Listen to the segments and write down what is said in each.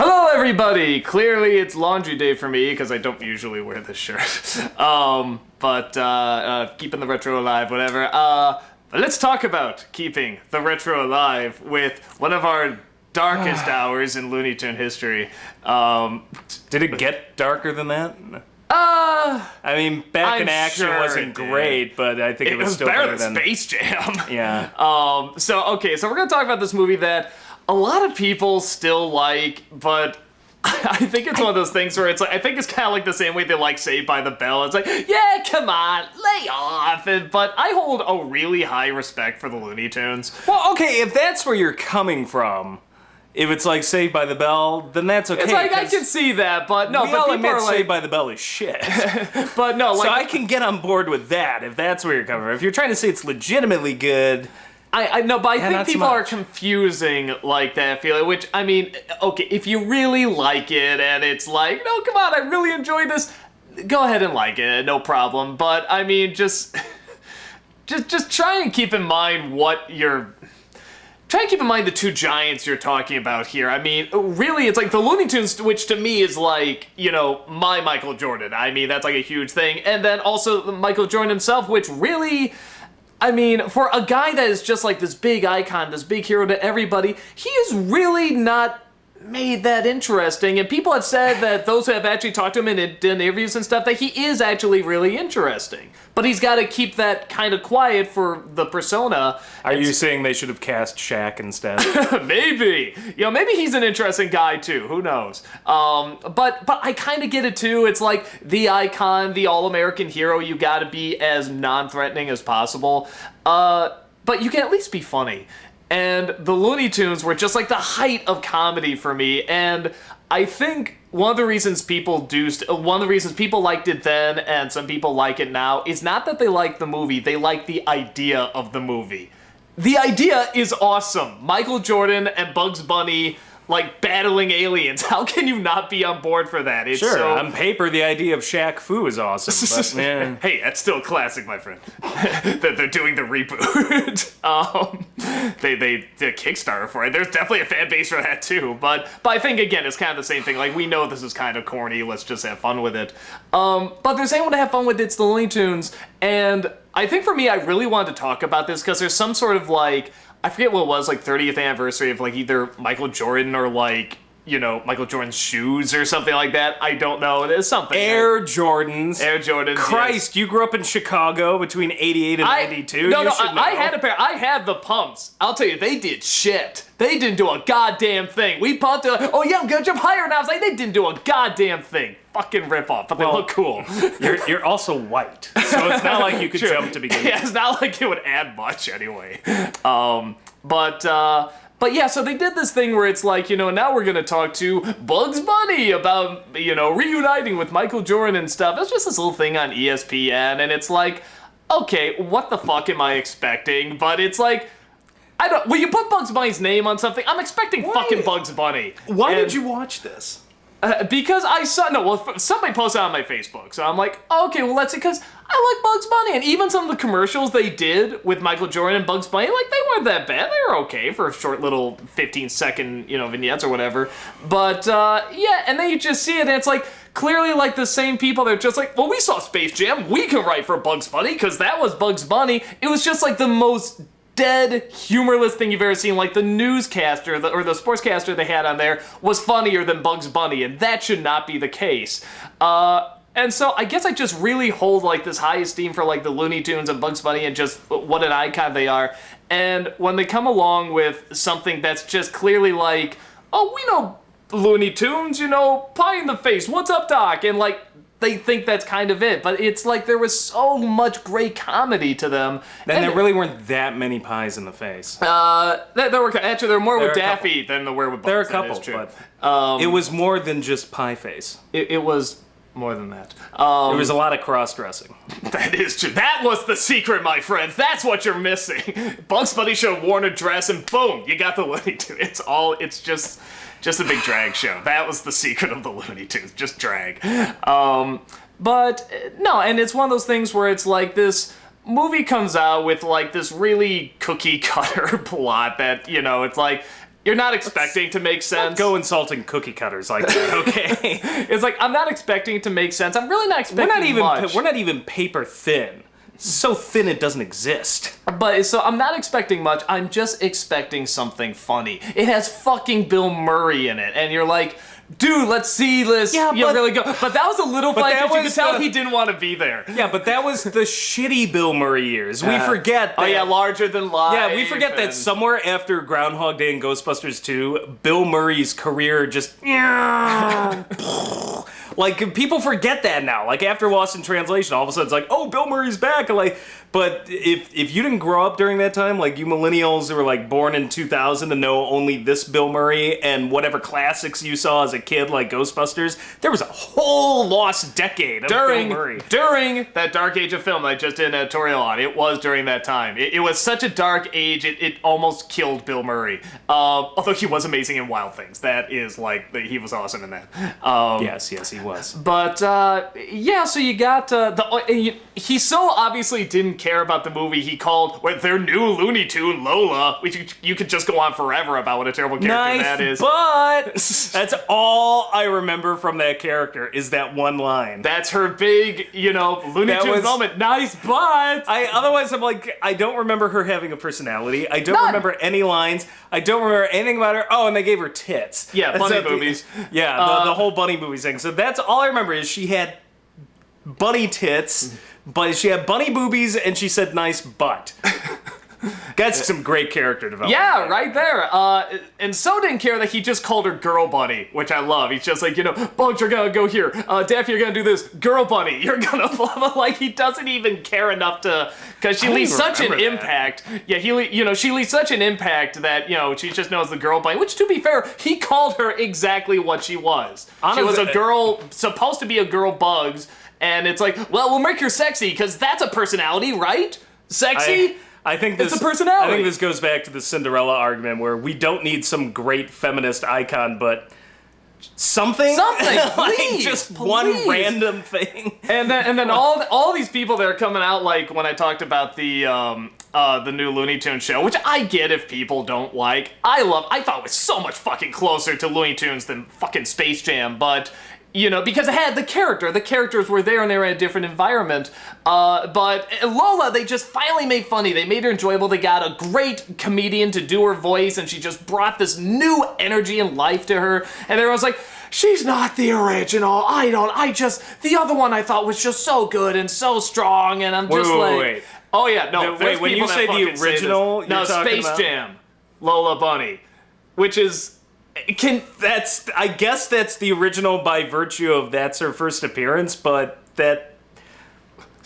Hello, everybody! Clearly, it's laundry day for me because I don't usually wear this shirt. But keeping the retro alive, whatever. But let's talk about keeping the retro alive with one of our darkest hours in Looney Tune history. Did it get darker than that? I mean, Back in Action sure wasn't great, but I think it was still better than Space Jam. Yeah. So we're gonna talk about this movie that a lot of people still like, but I think it's one of those things where it's like, I think it's kind of like the same way they like Saved by the Bell. It's like, yeah, come on, lay off. But I hold a really high respect for the Looney Tunes. Well, okay, if that's where you're coming from, if it's like Saved by the Bell, then that's okay. It's like, I can see that, but no, we but all people admit are like, Saved by the Bell is shit. but no, like, so I can get on board with that if that's where you're coming from. If you're trying to say it's legitimately good... I know, but I think not so people are much. confusing like that feeling, which, I mean, okay, if you really like it and it's like, no, come on, I really enjoy this, go ahead and like it, no problem. But, I mean, just try and keep in mind try and keep in mind the two giants you're talking about here. I mean, really, it's like the Looney Tunes, which to me is like, you know, my Michael Jordan. I mean, that's like a huge thing. And then also Michael Jordan himself, which really... I mean, for a guy that is just like this big icon, this big hero to everybody, he is really not made that interesting. And people have said that those who have actually talked to him in interviews and stuff, that he is actually really interesting. But he's got to keep that kind of quiet for the persona. Are you saying they should have cast Shaq instead? Maybe. You know, maybe he's an interesting guy too. Who knows? But I kind of get it too. It's like the icon, the all-American hero. You got to be as non-threatening as possible. But you can at least be funny. And the Looney Tunes were just like the height of comedy for me. And I think one of the reasons people liked it then and some people like it now is not that they like the movie, they like the idea of the movie. The idea is awesome. Michael Jordan and Bugs Bunny like battling aliens. How can you not be on board for that? It's Sure, so... on paper the idea of Shaq Fu is awesome, but yeah. Hey, that's still classic, my friend. They're doing the reboot. They did a Kickstarter for it. There's definitely a fan base for that too. But I think again, it's kind of the same thing. Like, we know this is kind of corny. Let's just have fun with it. But there's anyone to have fun with. It's the Looney Tunes, and I think for me, I really wanted to talk about this because there's some sort of like, I forget what it was, like 30th anniversary of like either Michael Jordan or like, you know, Michael Jordan's shoes or something like that. I don't know. There's something. Air Jordans. Air Jordans. Christ, you grew up in Chicago between 88 and 92? No, I had a pair. I had the pumps. I'll tell you, they did shit. They didn't do a goddamn thing. We pumped oh yeah, I'm gonna jump higher now. I was like, they didn't do a goddamn thing. Fucking ripoff, but they look cool. You're also white, so it's not like you could jump to begin with. Yeah, it's not like it would add much anyway. But yeah, so they did this thing where it's like, you know, now we're gonna talk to Bugs Bunny about, you know, reuniting with Michael Jordan and stuff. It's just this little thing on ESPN, and it's like, okay, what the fuck am I expecting? But it's like, when you put Bugs Bunny's name on something, I'm expecting fucking Bugs Bunny. Why did you watch this? Because I saw, somebody posted on my Facebook, so I'm like, okay, well, let's see, because I like Bugs Bunny, and even some of the commercials they did with Michael Jordan and Bugs Bunny, like, they weren't that bad. They were okay for short little 15-second, you know, vignettes or whatever. But, yeah, and then you just see it, and it's like, clearly, like, the same people, they're just like, well, we saw Space Jam, we can write for Bugs Bunny, because that was Bugs Bunny. It was just, like, the most dead, humorless thing you've ever seen. Like, the newscaster, or the sportscaster they had on there was funnier than Bugs Bunny, and that should not be the case. And so I guess I just really hold, like, this high esteem for, like, the Looney Tunes and Bugs Bunny and just what an icon they are. And when they come along with something that's just clearly like, oh, we know Looney Tunes, you know, pie in the face, what's up, Doc? And, like, they think that's kind of it, but it's like there was so much great comedy to them. And there really weren't that many pies in the face. There were more with Daffy than there were with Bugs. There are a couple, but it was more than just pie face. It was more than that. There was a lot of cross-dressing. That is true. That was the secret, my friends. That's what you're missing. Bugs Bunny should have worn a dress, and boom, you got the Looney Tunes. It's just a big drag show. That was the secret of the Looney Tunes, just drag. But no, and it's one of those things where it's like this movie comes out with like this really cookie cutter plot that, you know, it's like You're not expecting to make sense. Go insulting cookie cutters like that, okay? It's like, I'm not expecting it to make sense. I'm really not expecting much. We're not even paper thin. So thin it doesn't exist. But so I'm not expecting much. I'm just expecting something funny. It has fucking Bill Murray in it, and you're like, dude, let's see this. Yeah, you but- really go. But that was a little funny that because you could was tell the- he didn't want to be there. Yeah, but that was the shitty Bill Murray years. We forget that. Oh yeah, larger than life. Yeah, we forget that and- somewhere after Groundhog Day and Ghostbusters 2, Bill Murray's career just... Like, people forget that now. Like, after Lost in Translation, all of a sudden it's like, oh, Bill Murray's back. Like, but if you didn't grow up during that time, like you millennials who were like born in 2000 and know only this Bill Murray and whatever classics you saw as a kid, like Ghostbusters, there was a whole lost decade of Bill Murray. During that dark age of film that I just did an editorial on, it was during that time. It was such a dark age, it almost killed Bill Murray. Although he was amazing in Wild Things. That is like, he was awesome in that. Yes, he was. But yeah, so you got he so obviously didn't care about the movie he called their new Looney Tune Lola, which you could just go on forever about what a terrible character that is. But that's all I remember from that character is that one line. That's her big, Looney Tunes moment. Nice butt. Otherwise, I'm like, I don't remember her having a personality. I don't None. remember any lines. I don't remember anything about her. Oh, and they gave her tits. Yeah, bunny That's boobies. Yeah, the whole bunny boobies thing. So that's all I remember is she had bunny tits, but she had bunny boobies, and she said nice butt. That's some great character development. Yeah, right there. And so didn't care that he just called her Girl Bunny, which I love. He's just like, Bugs, you're gonna go here. Daffy, you're gonna do this. Girl Bunny, you're gonna blah. Like, he doesn't even care enough to, because she leaves such an impact. Yeah, she leaves such an impact that, she just knows the Girl Bunny, which, to be fair, he called her exactly what she was. She was a girl, supposed to be a girl Bugs, and it's like, well, we'll make her sexy, because that's a personality, right? Sexy? I think It's a personality. I think this goes back to the Cinderella argument where we don't need some great feminist icon, but something, Please, like just one random thing. And then all these people that are coming out, like when I talked about the new Looney Tunes show, which I get if people don't like. I thought it was so much fucking closer to Looney Tunes than fucking Space Jam, but because it had the characters were there and they were in a different environment. But Lola, they just finally made funny. They made her enjoyable. They got a great comedian to do her voice, and she just brought this new energy and life to her. And everyone's like, she's not the original. The other one I thought was just so good and so strong, and I'm just wait. Oh yeah, no. Wait, when you say the original, no, Space Jam, Lola Bunny, which is. I guess that's the original by virtue of that's her first appearance, but that's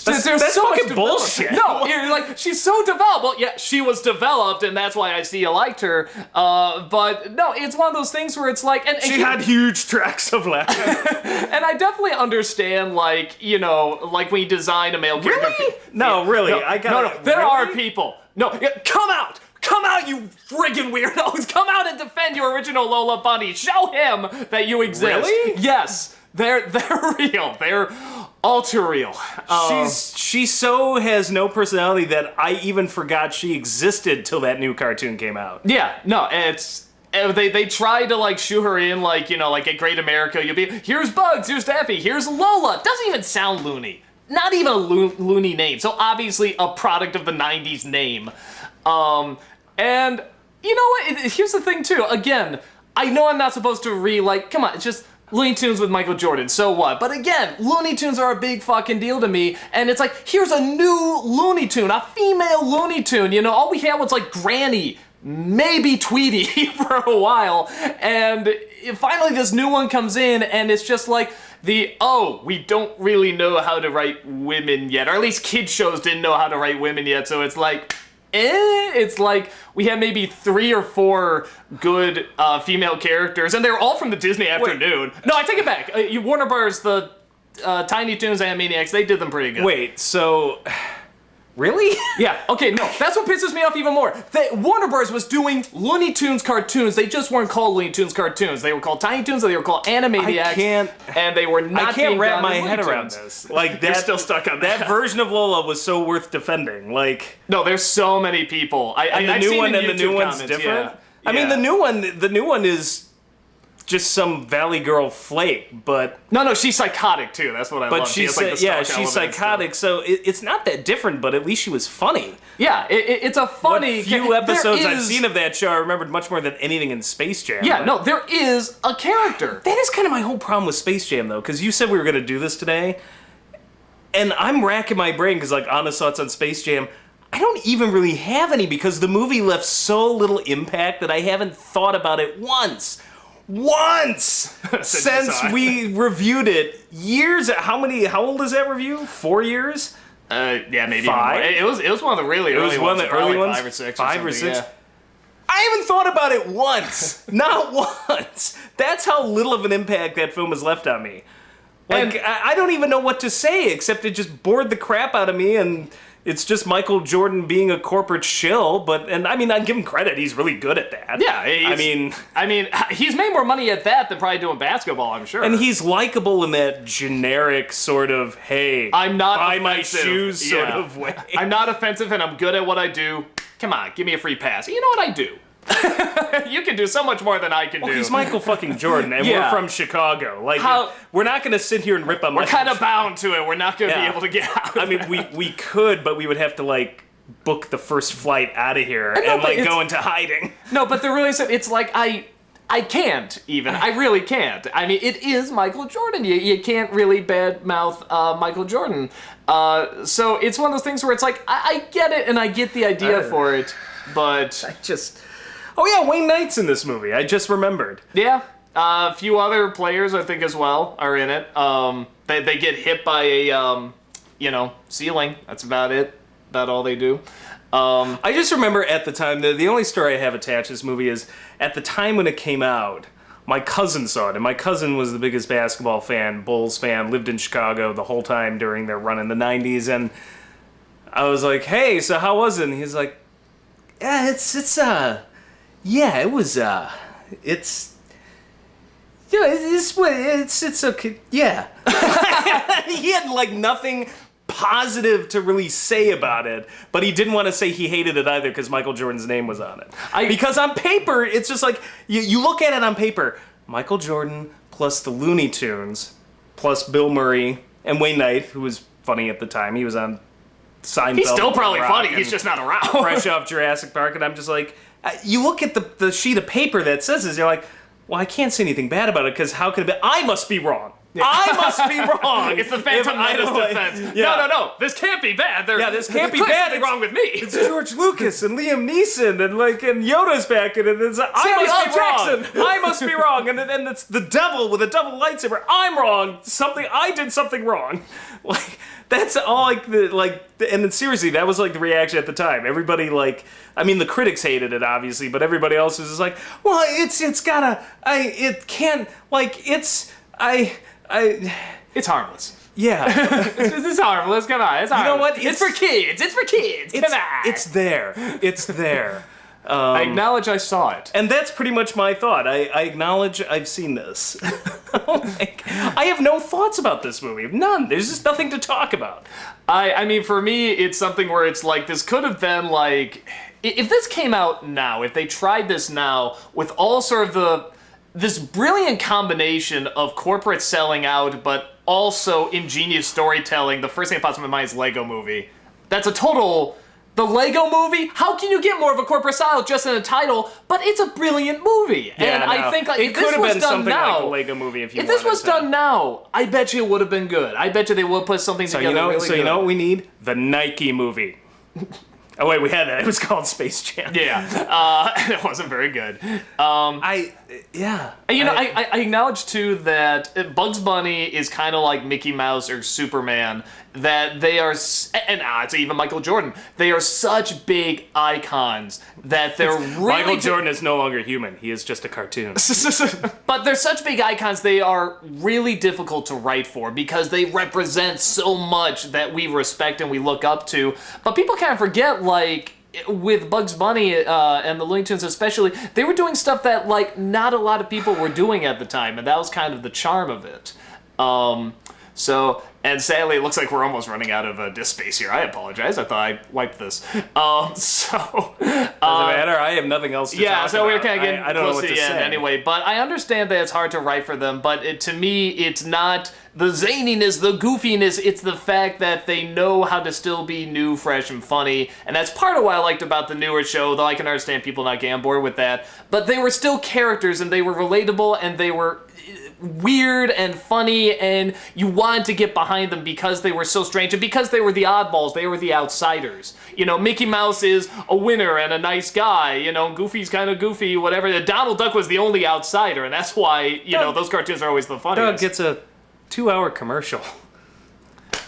There's so so much fucking bullshit. No, you're like, she's so developed. Well, yeah, she was developed, and that's why I see you liked her. But no, it's one of those things where it's like, and she had huge tracts of laughter. and I definitely understand, like when you design a male character. Really? No, really. No. There are people. No, come out. Come out, you friggin' weirdos! Come out and defend your original Lola Bunny. Show him that you exist. Really? Yes, they're real. They're all too real. She so has no personality that I even forgot she existed till that new cartoon came out. Yeah, no, it's. They tried to like shoe her in like at Great America. You'll be here's Bugs, here's Daffy, here's Lola. Doesn't even sound loony. Not even a loony name. So obviously a product of the '90s name. And you know what? Here's the thing too. Again, I know I'm not supposed to come on, it's just Looney Tunes with Michael Jordan, so what? But again, Looney Tunes are a big fucking deal to me, and it's like, here's a new Looney Tune, a female Looney Tune, all we had was like Granny, maybe Tweety for a while, and finally this new one comes in, and it's just like, we don't really know how to write women yet, or at least kids shows didn't know how to write women yet, so it's like, it's like we had maybe 3 or 4 good female characters, and they were all from the Disney Afternoon. No, I take it back. Warner Bros., the Tiny Toons Animaniacs, they did them pretty good. Wait, so... Really? Yeah, okay, no, that's what pisses me off even more. Warner Bros. Was doing Looney Tunes cartoons. They just weren't called Looney Tunes cartoons. They were called Tiny Toons, or they were called Animaniacs. And they were not. I can't wrap my Looney head Tunes. around this. Like, You're still stuck on that. That version of Lola was so worth defending. Like, no, there's so many people. the new one and the new one's comments, different. Yeah. I mean, Yeah. the new one is just some Valley Girl flake, but No, she's psychotic too. That's what I love. She she's has, like, the yeah, stalk she's element psychotic, so it's not that different. But at least she was funny. Yeah, it's a funny. What few there episodes I've is- seen of that show, I remembered much more than anything in Space Jam. Yeah, but- no, there is a character. That is kind of my whole problem with Space Jam, though, because you said we were going to do this today, and I'm racking my brain because, like, honest thoughts on Space Jam, I don't even really have any because the movie left so little impact that I haven't thought about it once since saw it. we reviewed it years. How old is that review? 4 years? Yeah, maybe. Five? Even more. It was one of the really early was ones. one of the probably early ones? 5 or 6. Five or something, six? yeah. I haven't thought about it once. Not once. That's how little of an impact that film has left on me. Like, And- I don't even know what to say, except it just bored the crap out of me, and it's just Michael Jordan being a corporate shill, and I mean, I give him credit, he's really good at that. Yeah, I mean, he's made more money at that than probably doing basketball, I'm sure. and he's likable in that generic sort of, hey, I'm not buy my offensive. shoes sort Yeah. of way. I'm not offensive and I'm good at what I do. Come on, give me a free pass. You know what I do? You can do so much more than I can do. He's Michael fucking Jordan, and Yeah. we're from Chicago. Like, How- we're not going to sit here and rip on We're kind of bound to it. We're not going to Yeah. be able to get out. I mean, we could, but we would have to, like, book the first flight out of here know, and, but like, it's- go into hiding. No, but the really it's like I can't even. I really can't. I mean, it is Michael Jordan. You can't really badmouth Michael Jordan. So it's one of those things where it's like I get it and I get the idea for it, but Oh, yeah, Wayne Knight's in this movie. I just remembered. yeah. A few other players I think as well are in it. They get hit by a ceiling. That's about it. About all they do. I just remember at the time, the only story I have attached to this movie is at the time when it came out, my cousin saw it, and my cousin was the biggest basketball fan, Bulls fan, lived in Chicago the whole time during their run in the 90s, and I was like, hey, so how was it? And he's like, yeah, it's okay, yeah. He had, like, nothing positive to really say about it, but he didn't want to say he hated it either because Michael Jordan's name was on it. Because on paper, it's just like, you look at it on paper, Michael Jordan plus the Looney Tunes, plus Bill Murray, and Wayne Knight, who was funny at the time. He was on Seinfeld. He's still and probably Rock funny. and He's just not around. fresh off Jurassic Park, and I'm just like, you look at the sheet of paper that says this, you're like, well, I can't say anything bad about it because how could it be? I must be wrong. I must be wrong. It's the Phantom Menace defense. Yeah. No. This can't be bad. Yeah, this can't be There's bad. something wrong with me. It's George Lucas and Liam Neeson and Yoda's back in it. It's I Samuel must L. be wrong. I must be wrong. And then it's the devil with a double lightsaber. I'm wrong. I did something wrong. Like that's all and then seriously, that was like the reaction at the time. Everybody I mean the critics hated it obviously, but everybody else was just like, well, it's It's harmless. yeah. It's harmless. Come on. It's harmless. know what? It's for kids. It's for kids. Come on. It's there. It's there. I acknowledge I saw it. And that's pretty much my thought. I acknowledge I've seen this. I have no thoughts about this movie. None. There's just nothing to talk about. I mean, for me, it's something where it's like, this could have been like, if this came out now, if they tried this now with all sort of this brilliant combination of corporate selling out, but also ingenious storytelling, the first thing that pops in my mind is Lego Movie. That's a total... The Lego Movie? How can you get more of a corporate style just in a title? But it's a brilliant movie. Yeah, and no. I think it if could this have was been done something now, like a Lego Movie if this was to. done now, I bet you it would have been good. I bet you they would put something So together really good. you know what we need? The Nike movie. Oh wait, we had that. It was called Space Jam. Yeah, it wasn't very good. I acknowledge too that Bugs Bunny is kind of like Mickey Mouse or Superman. That they are, and I'd say even Michael Jordan. They are such big icons that they're really Michael Jordan is no longer human. He is just a cartoon. But they're such big icons, they are really difficult to write for because they represent so much that we respect and we look up to. But people kind of forget, like, with Bugs Bunny and the Looney Tunes especially, they were doing stuff that, like, not a lot of people were doing at the time, and that was kind of the charm of it. So, and sadly, it looks like we're almost running out of disk space here. I apologize. I thought I wiped this. Doesn't matter. I have nothing else to talk about. So we're kind of getting I don't know close what to to the end say. anyway. But I understand that it's hard to write for them. But to me, it's not the zaniness, the goofiness. It's the fact that they know how to still be new, fresh, and funny. And that's part of what I liked about the newer show, though I can understand people not getting on board with that. But they were still characters, and they were relatable, and they were weird and funny, and you wanted to get behind them because they were so strange and because they were the oddballs, they were the outsiders. You know, Mickey Mouse is a winner and a nice guy, you know, Goofy's kind of goofy, whatever. Donald Duck was the only outsider, and that's why, you know, those cartoons are always the funniest. Doug gets a 2-hour commercial.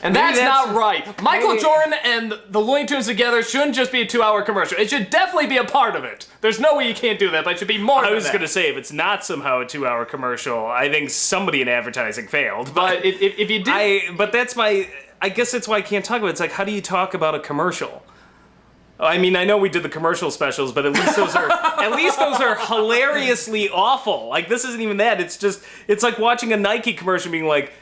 And that's not right. Michael Jordan and the Looney Tunes together shouldn't just be a 2-hour commercial. It should definitely be a part of it. There's no way you can't do that, but it should be more than that. I was going to say, if it's not somehow a 2-hour commercial, I think somebody in advertising failed. But if you did... But that's my... I guess that's why I can't talk about it. It's like, how do you talk about a commercial? I mean, I know we did the commercial specials, but at least those are hilariously awful. Like, this isn't even that. It's like watching a Nike commercial being like,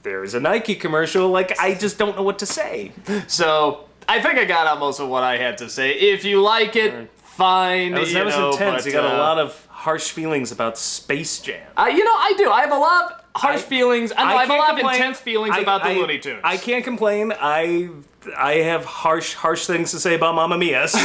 there's a Nike commercial. Like, I just don't know what to say. So, I think I got out most of what I had to say. If you like it, fine. That was intense. You got a lot of harsh feelings about Space Jam. You know, I do. I have a lot of harsh feelings. I have a lot of intense feelings about the Looney Tunes. I can't complain. I have harsh things to say about Mamma Mia. So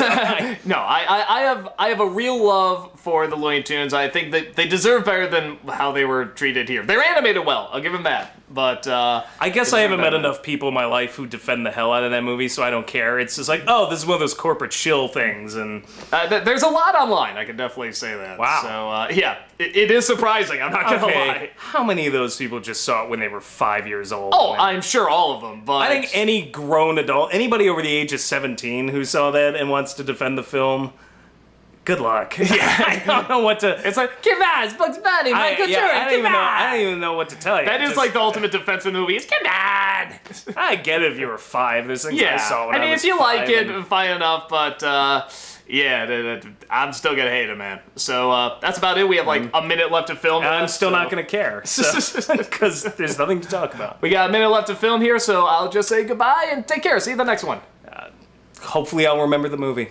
No, I have a real love for the Looney Tunes. I think that they deserve better than how they were treated here. They're animated well. I'll give them that. But I guess I haven't met enough people in my life who defend the hell out of that movie, so I don't care. It's just like, oh, this is one of those corporate shill things, and there's a lot online. I can definitely say that. Wow. So yeah, it is surprising. I'm not gonna lie. How many of those people just saw it when they were 5 years old? Oh, I'm sure all of them. But I think any grown adult, anybody over the age of 17 who saw that and wants to defend the film, good luck. Yeah, I don't know what to. It's like, come on, it's Bugs Bunny, Michael Jordan, I don't even know what to tell you. That is like the ultimate defense of movies. Come on. I get it if you were 5. There's things I saw when I mean, was if you 5 like it, fine enough. But yeah, I'm still gonna hate it, man. So that's about it. We have like a minute left to film. I'm still not gonna care, because there's nothing to talk about. We got a minute left to film here, so I'll just say goodbye and take care. See you in the next one. Hopefully, I'll remember the movie.